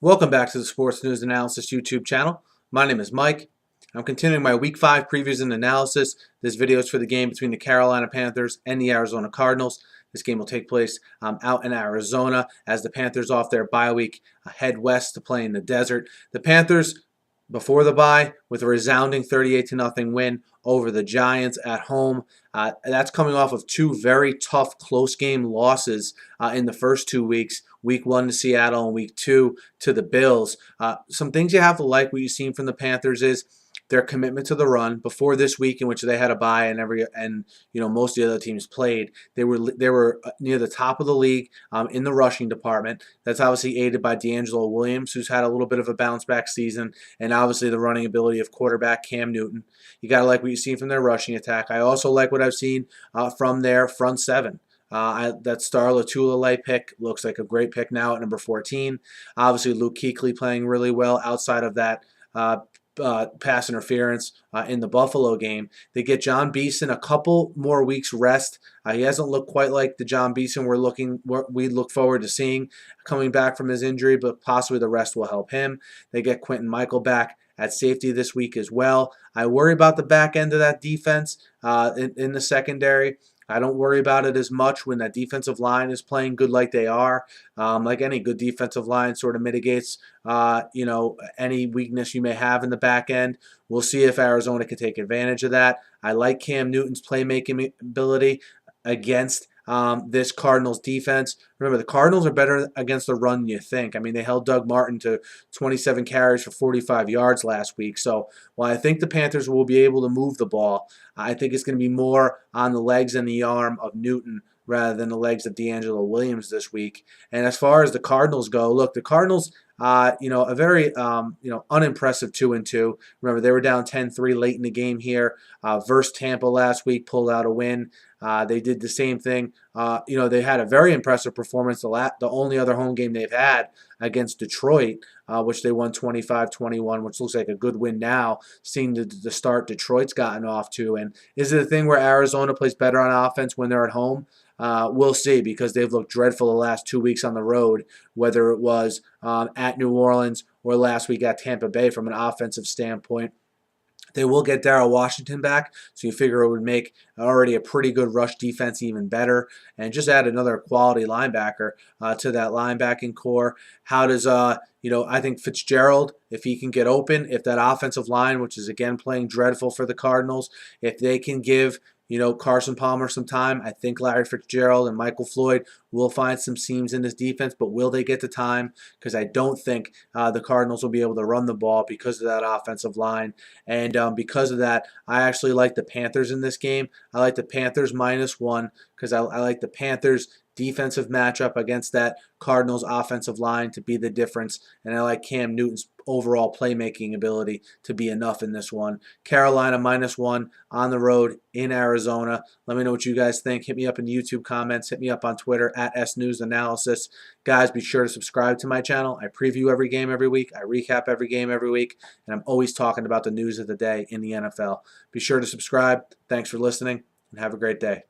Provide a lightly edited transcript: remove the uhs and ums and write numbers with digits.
Welcome back to the Sports News Analysis YouTube channel. My name is Mike. I'm continuing my Week 5 previews and analysis. This video is for the game between the Carolina Panthers and the Arizona Cardinals. This game will take place out in Arizona as the Panthers off their bye week head west to play in the desert. The Panthers before the bye with a resounding 38-0 win over the Giants at home. That's coming off of two very tough close game losses in the first 2 weeks. Week 1 to Seattle and Week 2 to the Bills. Some things you have to like what you've seen from the Panthers is their commitment to the run. Before this week, in which they had a bye and most of the other teams played, they were near the top of the league in the rushing department. That's obviously aided by D'Angelo Williams, who's had a little bit of a bounce back season, and obviously the running ability of quarterback Cam Newton. You got to like what you've seen from their rushing attack. I also like what I've seen from their front seven. That Star Lotulelei pick looks like a great pick now at number 14. Obviously, Luke Kuechly playing really well outside of that pass interference in the Buffalo game. They get John Beeson a couple more weeks rest. He hasn't looked quite like the John Beeson we look forward to seeing coming back from his injury, but possibly the rest will help him. They get Quentin Michael back at safety this week as well. I worry about the back end of that defense in the secondary. I don't worry about it as much when that defensive line is playing good like they are. Like any good defensive line sort of mitigates, any weakness you may have in the back end. We'll see if Arizona can take advantage of that. I like Cam Newton's playmaking ability against this Cardinals defense. Remember, the Cardinals are better against the run than you think. I mean, they held Doug Martin to 27 carries for 45 yards last week. So while I think the Panthers will be able to move the ball, I think it's going to be more on the legs and the arm of Newton rather than the legs of D'Angelo Williams this week. And as far as the Cardinals go, look, the Cardinals, a very, unimpressive 2-2. Remember, they were down 10-3 late in the game here versus Tampa last week, pulled out a win. They did the same thing. They had a very impressive performance the only other home game they've had against Detroit, which they won 25-21, which looks like a good win now, seeing the start Detroit's gotten off to. And is it a thing where Arizona plays better on offense when they're at home? We'll see, because they've looked dreadful the last 2 weeks on the road, whether it was at New Orleans or last week at Tampa Bay from an offensive standpoint. They will get Darrell Washington back, so you figure it would make already a pretty good rush defense even better, and just add another quality linebacker to that linebacking core. How does I think Fitzgerald, if he can get open, if that offensive line, which is again playing dreadful for the Cardinals, if they can give Carson Palmer some time, I think Larry Fitzgerald and Michael Floyd will find some seams in this defense, but will they get the time? Because I don't think the Cardinals will be able to run the ball because of that offensive line. And because of that, I actually like the Panthers in this game. I like the Panthers -1 because I like the Panthers defensive matchup against that Cardinals offensive line to be the difference, and I like Cam Newton's overall playmaking ability to be enough in this one. Carolina -1 on the road in Arizona. Let me know what you guys think. Hit me up in the YouTube comments. Hit me up on Twitter at SNewsAnalysis. Guys, be sure to subscribe to my channel. I preview every game every week. I recap every game every week, and I'm always talking about the news of the day in the NFL. Be sure to subscribe. Thanks for listening, and have a great day.